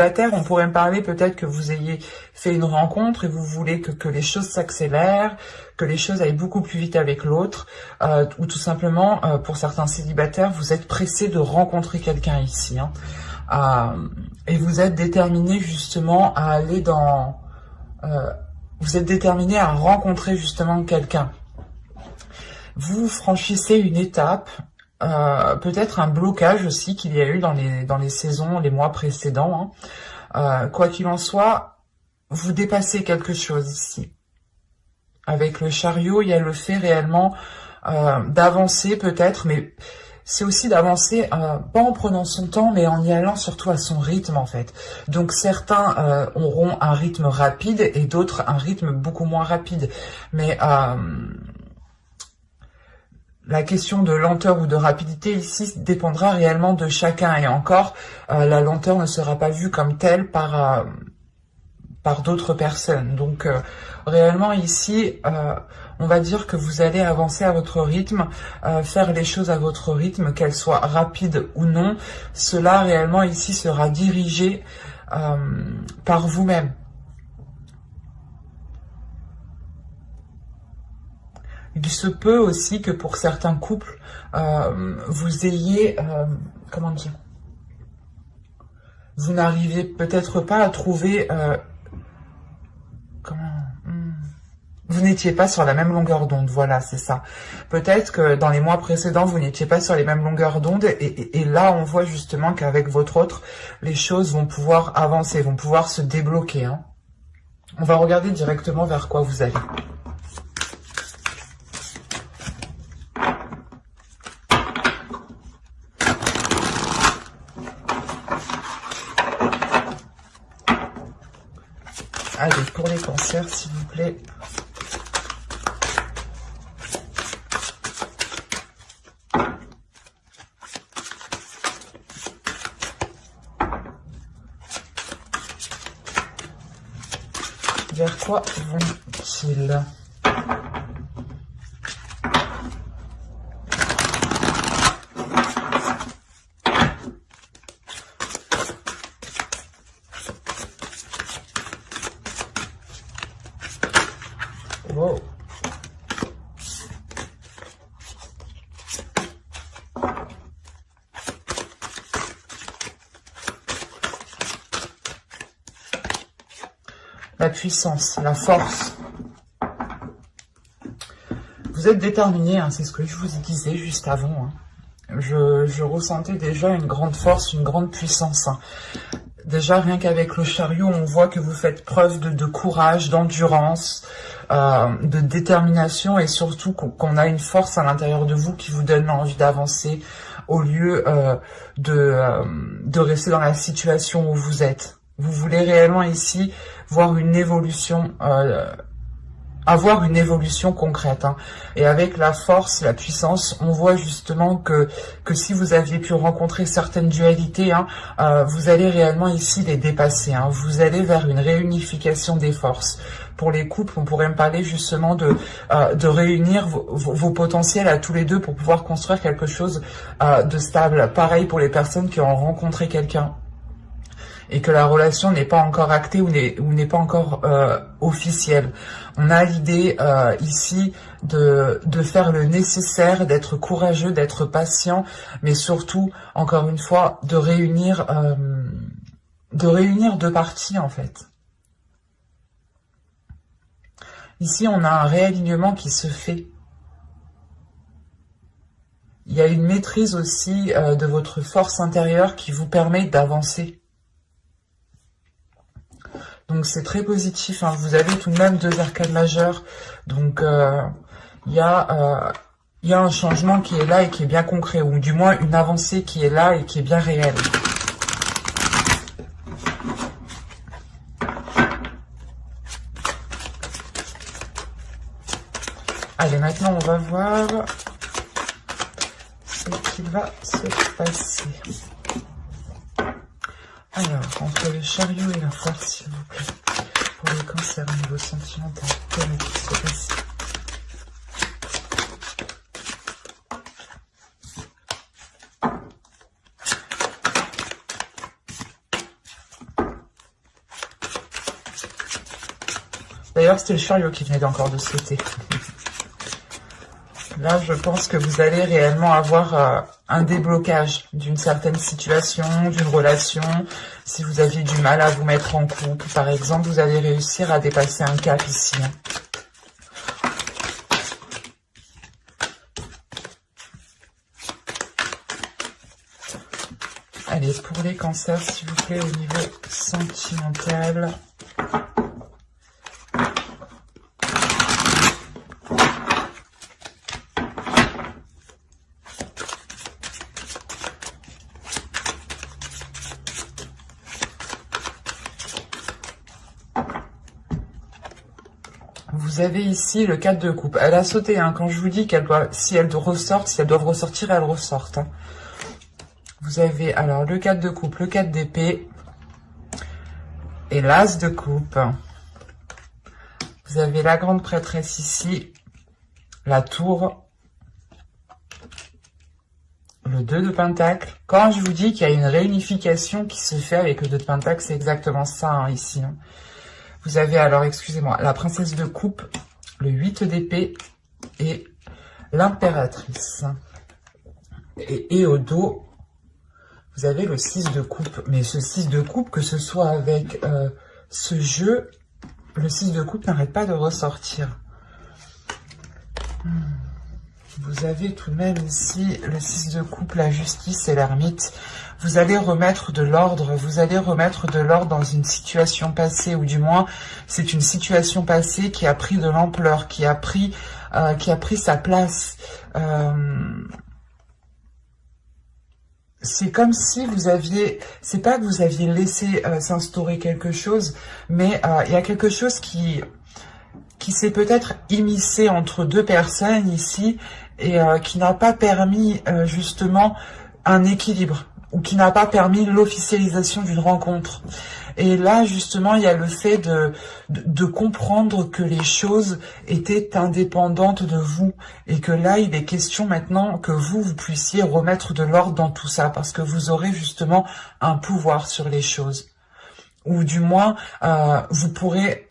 Célibataire, on pourrait me parler peut-être que vous ayez fait une rencontre et vous voulez que les choses s'accélèrent, que les choses aillent beaucoup plus vite avec l'autre, ou tout simplement, pour certains célibataires, vous êtes pressé de rencontrer quelqu'un ici, hein, et vous êtes déterminé justement à aller dans... vous êtes déterminé à rencontrer justement quelqu'un. Vous franchissez une étape, peut-être un blocage aussi qu'il y a eu dans les saisons, les mois précédents, hein. Quoi qu'il en soit, vous dépassez quelque chose ici. Avec le chariot, il y a le fait réellement d'avancer peut-être, mais c'est aussi d'avancer, pas en prenant son temps, mais en y allant surtout à son rythme en fait. Donc certains auront un rythme rapide et d'autres un rythme beaucoup moins rapide. Mais la question de lenteur ou de rapidité ici dépendra réellement de chacun. Et encore, la lenteur ne sera pas vue comme telle par d'autres personnes. Donc réellement ici, on va dire que vous allez avancer à votre rythme, faire les choses à votre rythme, qu'elles soient rapides ou non. Cela réellement ici sera dirigé par vous-même. Il se peut aussi que pour certains couples, vous ayez, comment dire, vous n'arrivez peut-être pas à trouver, vous n'étiez pas sur la même longueur d'onde, voilà, c'est ça. Peut-être que dans les mois précédents, vous n'étiez pas sur les mêmes longueurs d'onde, et là, on voit justement qu'avec votre autre, les choses vont pouvoir avancer, vont pouvoir se débloquer, hein. On va regarder directement vers quoi vous allez. Allez, pour les cancers, s'il vous plaît. Vers quoi vont-ils ? Wow. La puissance, la force. Vous êtes déterminé, hein, c'est ce que je vous disais juste avant. Hein. Je ressentais déjà une grande force, une grande puissance. Hein. Déjà, rien qu'avec le chariot, on voit que vous faites preuve de courage, d'endurance, de détermination et surtout qu'on a une force à l'intérieur de vous qui vous donne envie d'avancer au lieu de rester dans la situation où vous êtes. Vous voulez réellement ici voir une évolution, avoir une évolution concrète. Hein. Et avec la force, la puissance, on voit justement que si vous aviez pu rencontrer certaines dualités, hein, vous allez réellement ici les dépasser. Hein. Vous allez vers une réunification des forces. Pour les couples, on pourrait me parler justement de réunir vos potentiels à tous les deux pour pouvoir construire quelque chose de stable. Pareil pour les personnes qui ont rencontré quelqu'un et que la relation n'est pas encore actée ou n'est pas encore officielle. On a l'idée ici de faire le nécessaire, d'être courageux, d'être patient, mais surtout, encore une fois, de réunir deux parties en fait. Ici, on a un réalignement qui se fait. Il y a une maîtrise aussi de votre force intérieure qui vous permet d'avancer. Donc c'est très positif, hein. Vous avez tout de même 2 arcades majeures, donc il y a un changement qui est là et qui est bien concret, ou du moins une avancée qui est là et qui est bien réelle. Allez, maintenant on va voir ce qu'il va se passer. Alors, entre le chariot et la force, s'il vous plaît, pour les cancers au niveau sentimental, comment il se passe? D'ailleurs, c'était le chariot qui venait encore de sauter. Là, je pense que vous allez réellement avoir un déblocage d'une certaine situation, d'une relation. Si vous aviez du mal à vous mettre en couple, par exemple, vous allez réussir à dépasser un cap ici. Allez, pour les cancers, s'il vous plaît, au niveau sentimental. Vous avez ici le 4 de coupe. Elle a sauté, hein, quand je vous dis qu'elle doit, si elles doivent ressortir, elles ressortent. Hein. Vous avez alors le 4 de coupe, le 4 d'épée et l'as de coupe. Vous avez la grande prêtresse ici, la tour, le 2 de pentacle. Quand je vous dis qu'il y a une réunification qui se fait avec le 2 de pentacle, c'est exactement ça, hein, ici. Hein. Vous avez alors, excusez-moi, la princesse de coupe, le 8 d'épée et l'impératrice. Et au dos, vous avez le 6 de coupe. Mais ce 6 de coupe, que ce soit avec ce jeu, le 6 de coupe n'arrête pas de ressortir. Vous avez tout de même ici le 6 de coupe, la justice et l'ermite. Vous allez remettre de l'ordre, dans une situation passée, ou du moins, c'est une situation passée qui a pris de l'ampleur, qui a pris sa place. C'est comme si vous aviez, c'est pas que vous aviez laissé s'instaurer quelque chose, mais il y a quelque chose qui s'est peut-être immiscé entre deux personnes ici, et qui n'a pas permis justement un équilibre, ou qui n'a pas permis l'officialisation d'une rencontre. Et là, justement, il y a le fait de comprendre que les choses étaient indépendantes de vous. Et que là, il est question maintenant que vous puissiez remettre de l'ordre dans tout ça. Parce que vous aurez justement un pouvoir sur les choses. Ou du moins, vous pourrez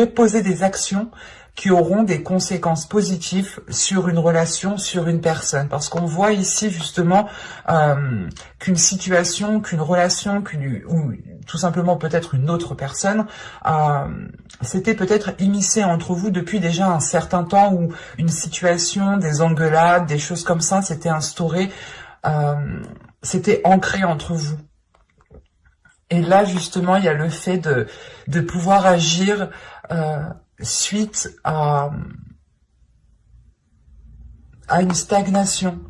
poser des actions qui auront des conséquences positives sur une relation, sur une personne. Parce qu'on voit ici justement qu'une situation, qu'une relation, ou tout simplement peut-être une autre personne, s'était peut-être immiscée entre vous depuis déjà un certain temps, où une situation, des engueulades, des choses comme ça s'étaient instaurées, s'était ancré entre vous. Et là, justement, il y a le fait de pouvoir agir suite à une stagnation.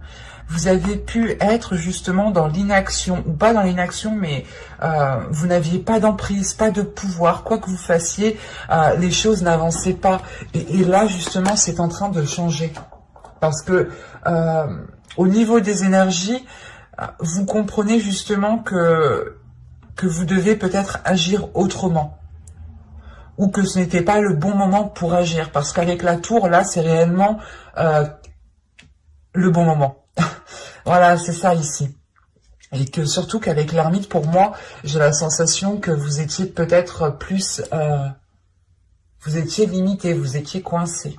Vous avez pu être justement dans l'inaction, ou pas dans l'inaction, mais vous n'aviez pas d'emprise, pas de pouvoir. Quoi que vous fassiez, les choses n'avançaient pas. Et là, justement, c'est en train de changer. Parce que au niveau des énergies, vous comprenez justement que vous devez peut-être agir autrement. Ou que ce n'était pas le bon moment pour agir. Parce qu'avec la tour, là, c'est réellement le bon moment. Voilà, c'est ça ici. Et que surtout qu'avec l'ermite, pour moi, j'ai la sensation que vous étiez peut-être plus... vous étiez limité, vous étiez coincé.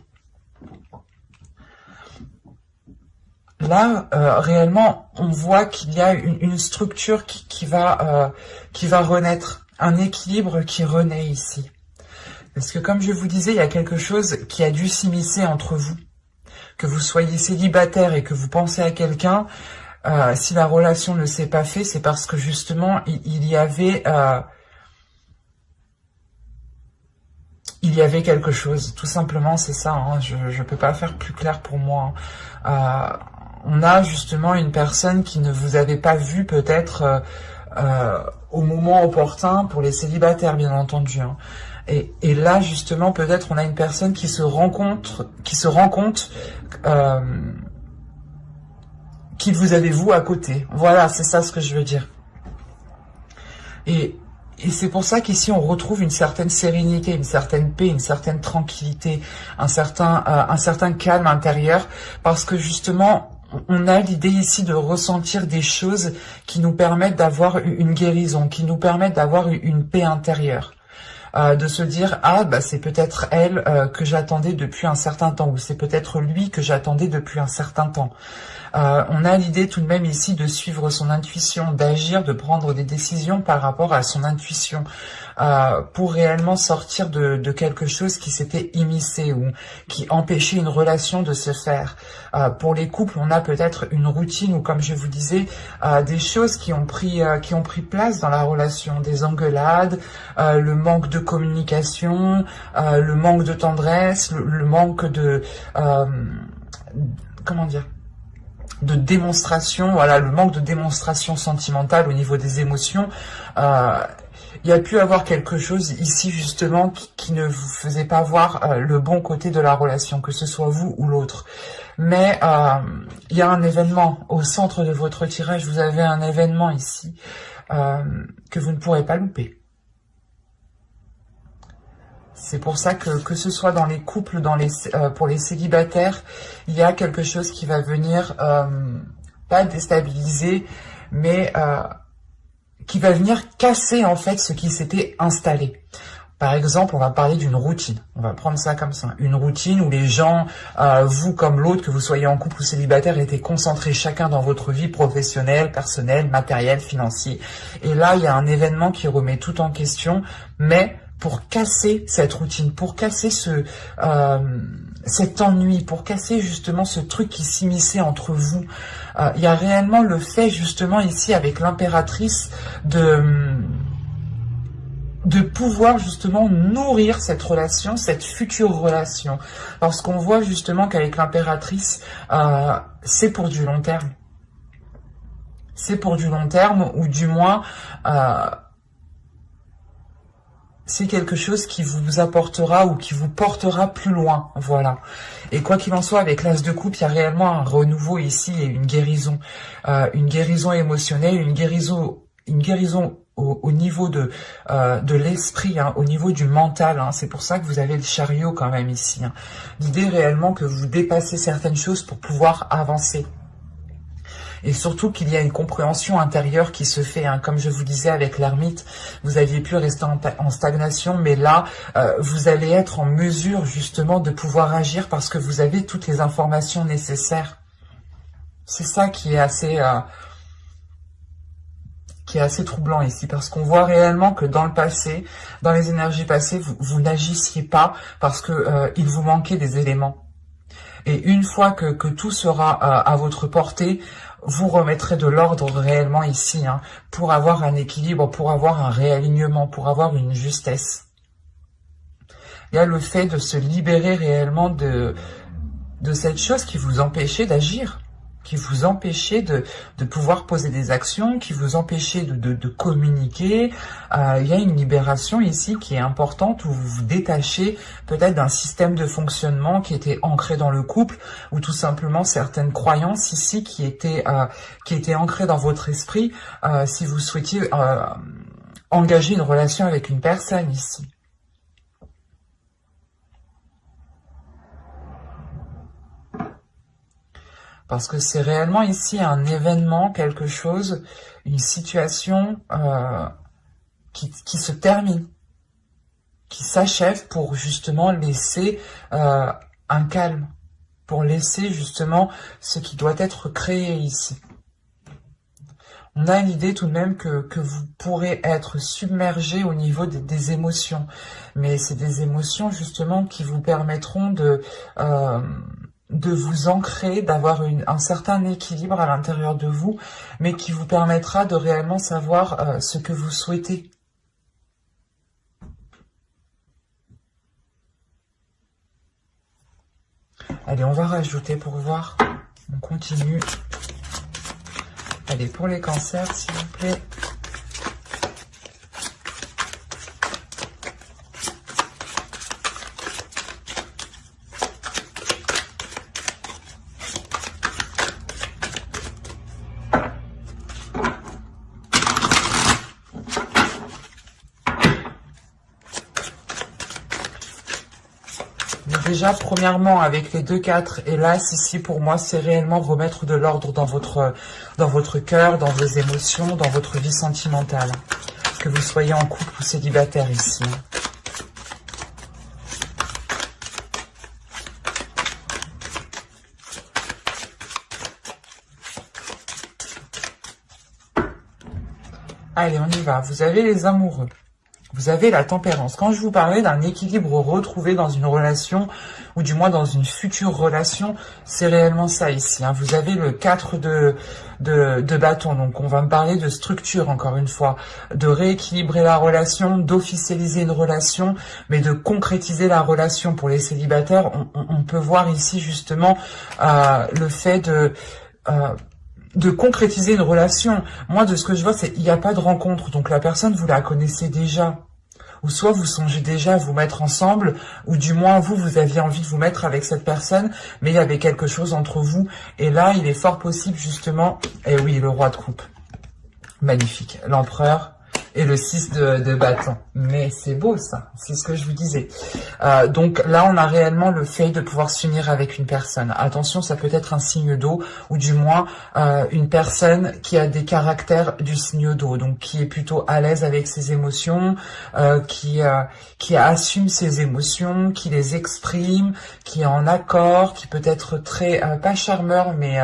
Là, réellement, on voit qu'il y a une structure qui va renaître. Un équilibre qui renaît ici. Parce que comme je vous disais, il y a quelque chose qui a dû s'immiscer entre vous. Que vous soyez célibataire et que vous pensez à quelqu'un, si la relation ne s'est pas faite, c'est parce que justement, il y avait quelque chose. Tout simplement, c'est ça. Hein, je ne peux pas faire plus clair pour moi. On a justement une personne qui ne vous avait pas vu peut-être au moment opportun, pour les célibataires, bien entendu. Hein. Et là, justement, peut-être on a une personne qui se rend compte qu'il vous avez vous à côté. Voilà, c'est ça ce que je veux dire. Et c'est pour ça qu'ici on retrouve une certaine sérénité, une certaine paix, une certaine tranquillité, un certain calme intérieur, parce que justement on a l'idée ici de ressentir des choses qui nous permettent d'avoir une guérison, qui nous permettent d'avoir une paix intérieure. de se dire « Ah, bah, c'est peut-être elle que j'attendais depuis un certain temps » ou « C'est peut-être lui que j'attendais depuis un certain temps ». On a l'idée tout de même ici de suivre son intuition, d'agir, de prendre des décisions par rapport à son intuition pour réellement sortir de quelque chose qui s'était immiscé ou qui empêchait une relation de se faire. Pour les couples, on a peut-être une routine ou, comme je vous disais, des choses qui ont pris place dans la relation, des engueulades, le manque de communication, le manque de tendresse, le manque de comment dire, de démonstration, voilà, le manque de démonstration sentimentale au niveau des émotions. Il y a pu avoir quelque chose ici justement qui ne vous faisait pas voir le bon côté de la relation, que ce soit vous ou l'autre. Mais il y a un événement au centre de votre tirage, vous avez un événement ici que vous ne pourrez pas louper. C'est pour ça que ce soit dans les couples, pour les célibataires, il y a quelque chose qui va venir, pas déstabiliser, mais qui va venir casser en fait ce qui s'était installé. Par exemple, on va parler d'une routine. On va prendre ça comme ça. Une routine où les gens, vous comme l'autre, que vous soyez en couple ou célibataire, étaient concentrés chacun dans votre vie professionnelle, personnelle, matérielle, financière. Et là, il y a un événement qui remet tout en question, mais pour casser cette routine, pour casser cet ennui, pour casser justement ce truc qui s'immisçait entre vous. Il y a réellement le fait justement ici avec l'impératrice de pouvoir justement nourrir cette relation, cette future relation. Parce qu'on voit justement qu'avec l'impératrice, c'est pour du long terme. C'est pour du long terme, ou du moins... c'est quelque chose qui vous apportera ou qui vous portera plus loin, voilà. Et quoi qu'il en soit, avec l'As de coupe, il y a réellement un renouveau ici et une guérison émotionnelle, une guérison au niveau de l'esprit, hein, au niveau du mental. Hein. C'est pour ça que vous avez le chariot quand même ici. Hein. L'idée réellement que vous dépassez certaines choses pour pouvoir avancer. Et surtout qu'il y a une compréhension intérieure qui se fait. Hein. Comme je vous disais avec l'ermite, vous aviez pu rester en stagnation, mais là, vous allez être en mesure justement de pouvoir agir parce que vous avez toutes les informations nécessaires. C'est ça qui est assez troublant ici, parce qu'on voit réellement que dans le passé, dans les énergies passées, vous n'agissiez pas parce que il vous manquait des éléments. Et une fois que tout sera à votre portée, vous remettrez de l'ordre réellement ici, hein, pour avoir un équilibre, pour avoir un réalignement, pour avoir une justesse. Il y a le fait de se libérer réellement de cette chose qui vous empêchait d'agir, qui vous empêchait de pouvoir poser des actions, qui vous empêchait de communiquer. Il y a une libération ici qui est importante, où vous vous détachez peut-être d'un système de fonctionnement qui était ancré dans le couple, ou tout simplement certaines croyances ici qui étaient ancrées dans votre esprit, si vous souhaitiez engager une relation avec une personne ici. Parce que c'est réellement ici un événement, quelque chose, une situation qui se termine, qui s'achève pour justement laisser un calme, pour laisser justement ce qui doit être créé ici. On a l'idée tout de même que vous pourrez être submergé au niveau des émotions, mais c'est des émotions justement qui vous permettront de vous ancrer, d'avoir un certain équilibre à l'intérieur de vous, mais qui vous permettra de réellement savoir ce que vous souhaitez. Allez, on va rajouter pour voir. On continue. Allez, pour les cancers, s'il vous plaît. Déjà, premièrement, avec les 2-4 et l'As, ici, pour moi, c'est réellement remettre de l'ordre dans votre cœur, dans vos émotions, dans votre vie sentimentale. Que vous soyez en couple ou célibataire ici. Allez, on y va. Vous avez les amoureux. Vous avez la tempérance. Quand je vous parlais d'un équilibre retrouvé dans une relation, ou du moins dans une future relation, c'est réellement ça ici. Hein. Vous avez le 4 de bâton. Donc on va me parler de structure, encore une fois, de rééquilibrer la relation, d'officialiser une relation, mais de concrétiser la relation. Pour les célibataires, on peut voir ici justement le fait de concrétiser une relation. Moi, de ce que je vois, c'est qu'il n'y a pas de rencontre. Donc la personne, vous la connaissez déjà. Ou soit vous songez déjà à vous mettre ensemble, ou du moins vous aviez envie de vous mettre avec cette personne, mais il y avait quelque chose entre vous. Et là, il est fort possible justement, et oui, le roi de coupe. Magnifique. L'empereur et le 6 de bâton. Mais c'est beau ça, c'est ce que je vous disais. Donc là, on a réellement le fait de pouvoir s'unir avec une personne. Attention, ça peut être un signe d'eau, ou du moins une personne qui a des caractères du signe d'eau, donc qui est plutôt à l'aise avec ses émotions, qui assume ses émotions, qui les exprime, qui est en accord, qui peut être très, pas charmeur, mais...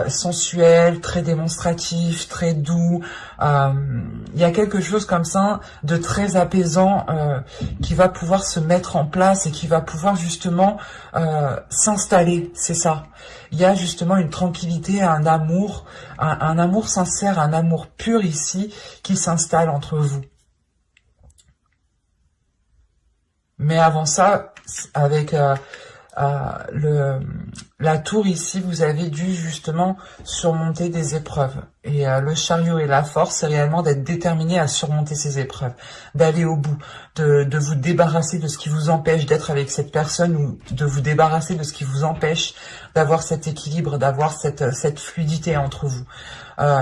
sensuel, très démonstratif, très doux. Il y a quelque chose comme ça de très apaisant qui va pouvoir se mettre en place et qui va pouvoir justement s'installer, c'est ça. Il y a justement une tranquillité, un amour sincère, un amour pur ici qui s'installe entre vous. Mais avant ça, avec... la tour ici, vous avez dû justement surmonter des épreuves. Et le chariot et la force, c'est réellement d'être déterminé à surmonter ces épreuves, d'aller au bout, de vous débarrasser de ce qui vous empêche d'être avec cette personne, ou de vous débarrasser de ce qui vous empêche d'avoir cet équilibre, d'avoir cette fluidité entre vous.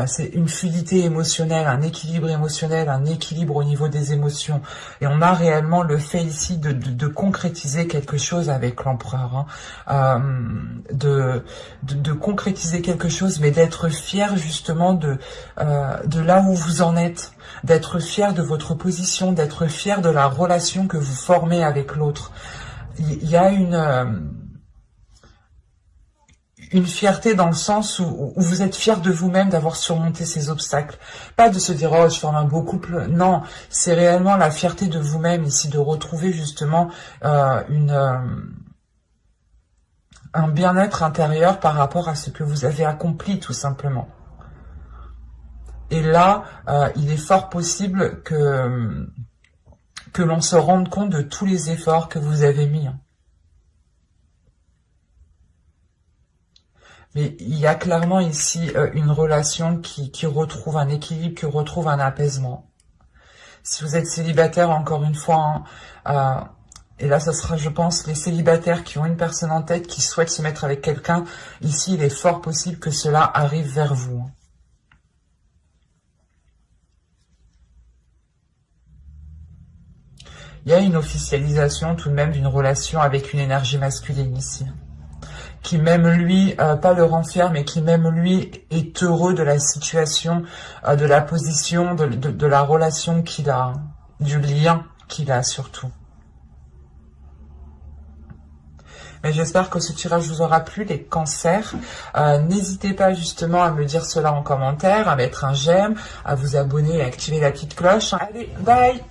C'est une fluidité émotionnelle, un équilibre émotionnel, un équilibre au niveau des émotions. Et on a réellement le fait ici de concrétiser quelque chose avec l'empereur, hein. De concrétiser quelque chose, mais d'être fier justement de là où vous en êtes, d'être fier de votre position, d'être fier de la relation que vous formez avec l'autre. Il y a une fierté dans le sens où vous êtes fier de vous-même d'avoir surmonté ces obstacles. Pas de se dire « Oh, je forme un beau couple ». Non, c'est réellement la fierté de vous-même ici, de retrouver justement un bien-être intérieur par rapport à ce que vous avez accompli, tout simplement. Et là, il est fort possible que l'on se rende compte de tous les efforts que vous avez mis. Mais il y a clairement ici une relation qui retrouve un équilibre, qui retrouve un apaisement. Si vous êtes célibataire, encore une fois, hein, et là ça sera, je pense, les célibataires qui ont une personne en tête, qui souhaitent se mettre avec quelqu'un, ici il est fort possible que cela arrive vers vous. Il y a une officialisation tout de même d'une relation avec une énergie masculine ici, qui même lui, pas le rend fier, mais qui même lui est heureux de la situation, de la position, de la relation qu'il a, du lien qu'il a surtout. Mais j'espère que ce tirage vous aura plu, les cancers. N'hésitez pas justement à me dire cela en commentaire, à mettre un j'aime, à vous abonner et à activer la petite cloche. Allez, bye!